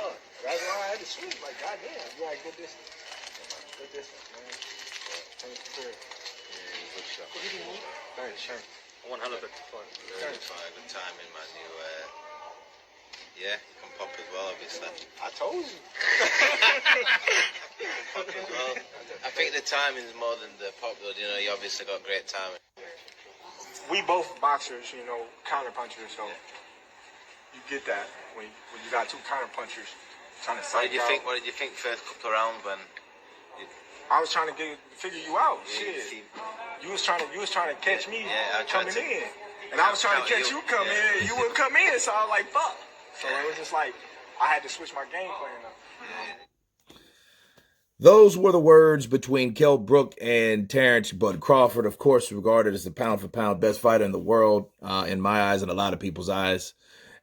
fun. That's why I had to switch. Like, goddamn, you got good distance. Good distance, man. Thanks for it. Yeah, good shot. Thanks, Shane. 100%. Very fine. Good timing, man. You can pop as well, obviously. I told you. Pop as well. I think the timing's more than the pop, though. You know, you obviously got great timing. We both boxers, counterpunchers, so you get that when you got two counterpunchers trying to psych out. What did you think first couple of rounds when? I was trying to figure you out. Shit. You was trying to catch me coming in. And I was trying to catch you coming in. You wouldn't come in, so I was like, fuck. So it was just like I had to switch my game plan up. Those were the words between Kell, Brook, and Terence. But Crawford, of course, regarded as the pound-for-pound best fighter in the world, in my eyes and a lot of people's eyes.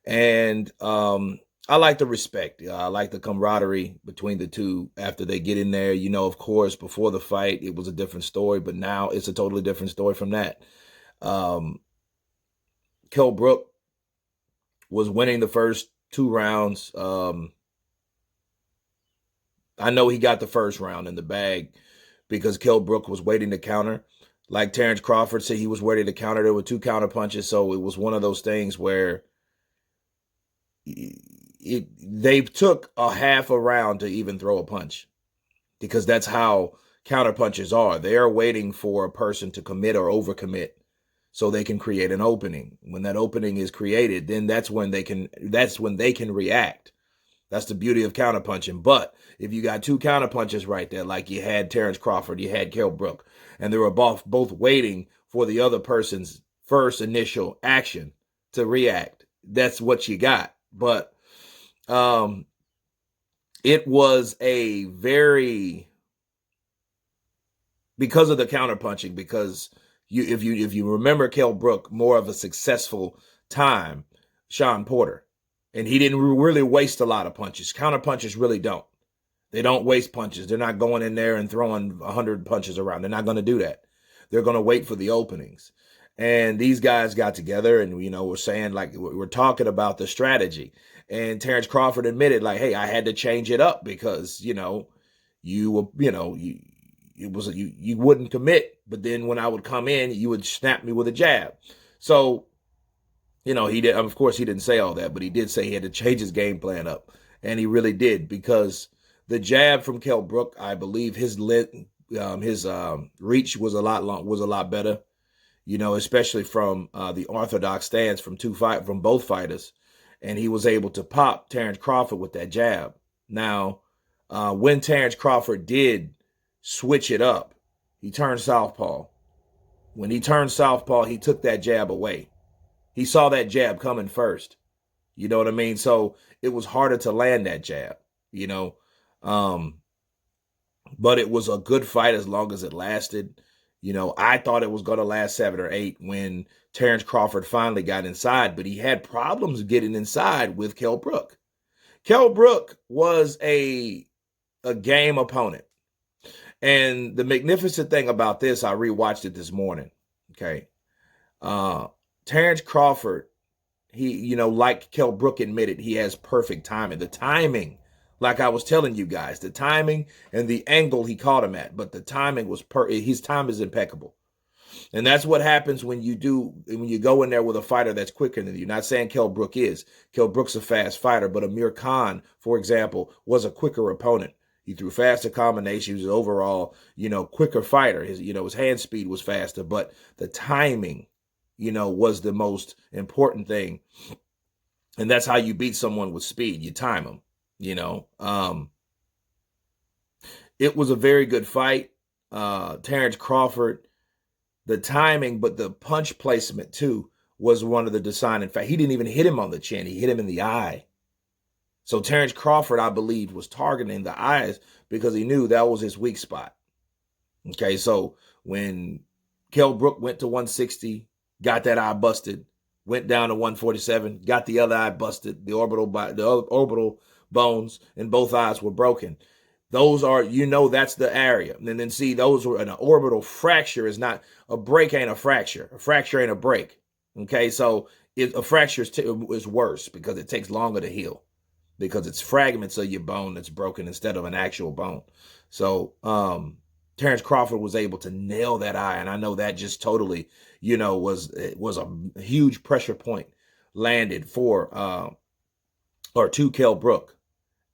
And I like the respect. I like the camaraderie between the two after they get in there. Of course, before the fight, it was a different story. But now it's a totally different story from that. Kell Brook was winning the first 2 rounds. I know he got the first round in the bag because Kell Brook was waiting to counter. Like Terence Crawford said, he was waiting to counter. There were 2 counter punches, so it was one of those things where they took a half a round to even throw a punch because that's how counter punches are. They are waiting for a person to commit or overcommit so they can create an opening. When that opening is created, then that's when they can react. That's the beauty of counterpunching. But if you got 2 counterpunches right there, like you had Terence Crawford, you had Kell Brook, and they were both waiting for the other person's first initial action to react, that's what you got. But it was a very, because of the counterpunching, because if you remember Kell Brook, more of a successful time, Sean Porter. And he didn't really waste a lot of punches. Counterpunchers really don't. They don't waste punches. They're not going in there and throwing 100 punches around. They're not going to do that. They're going to wait for the openings. And these guys got together and, we're saying, like, we're talking about the strategy. And Terence Crawford admitted, like, hey, I had to change it up because, you wouldn't commit. But then when I would come in, you would snap me with a jab. So, he did. Of course, he didn't say all that, but he did say he had to change his game plan up, and he really did because the jab from Kell Brook, I believe his reach was a lot better, especially from the orthodox stance from both fighters, and he was able to pop Terence Crawford with that jab. Now, when Terence Crawford did switch it up, he turned southpaw. When he turned southpaw, he took that jab away. He saw that jab coming first. You know what I mean? So it was harder to land that jab, but it was a good fight as long as it lasted. I thought it was going to last 7 or 8 when Terence Crawford finally got inside, but he had problems getting inside with Kell Brook. Kell Brook was a game opponent. And the magnificent thing about this, I rewatched it this morning. Okay. Terence Crawford, he, like Kell Brook admitted, he has perfect timing. The timing, like I was telling you guys, the timing and the angle he caught him at, but the timing was his time is impeccable. And that's what happens when you go in there with a fighter that's quicker than you. Not saying Kell Brook is. Kell Brook's a fast fighter, but Amir Khan, for example, was a quicker opponent. He threw faster combinations. He was overall, quicker fighter. His hand speed was faster, but the timing, was the most important thing. And that's how you beat someone with speed. You time them, It was a very good fight. Terence Crawford, the timing, but the punch placement too was one of the deciding factors. He didn't even hit him on the chin. He hit him in the eye. So Terence Crawford, I believe, was targeting the eyes because he knew that was his weak spot. Okay, so when Kell Brook went to 160, got that eye busted, went down to 147, got the other eye busted, the orbital bones in both eyes were broken. Those are, that's the area. And then see, those were an orbital fracture is not, a break ain't a fracture. A fracture ain't a break. Okay, so a fracture is worse because it takes longer to heal. because it's fragments of your bone that's broken instead of an actual bone. So Terence Crawford was able to nail that eye, and I know that just totally, was a huge pressure point landed for or to Kell Brook.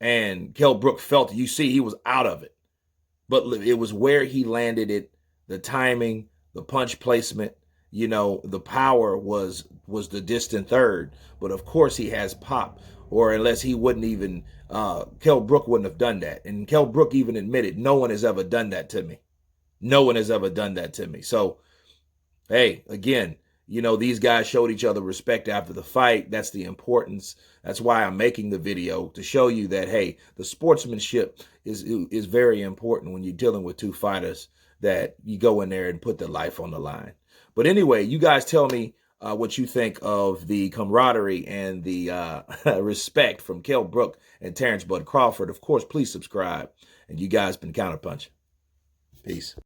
And Kell Brook felt it. You see, he was out of it. But it was where he landed it, the timing, the punch placement, the power was the distant third. But of course he has pop, or unless he wouldn't even, Kell Brook wouldn't have done that. And Kell Brook even admitted, no one has ever done that to me. No one has ever done that to me. So, hey, again, these guys showed each other respect after the fight. That's the importance. That's why I'm making the video, to show you that, hey, the sportsmanship is very important when you're dealing with two fighters, that you go in there and put their life on the line. But anyway, you guys tell me what you think of the camaraderie and the respect from Kell Brook and Terence Bud Crawford. Of course, please subscribe. And you guys been Counterpunching. Peace.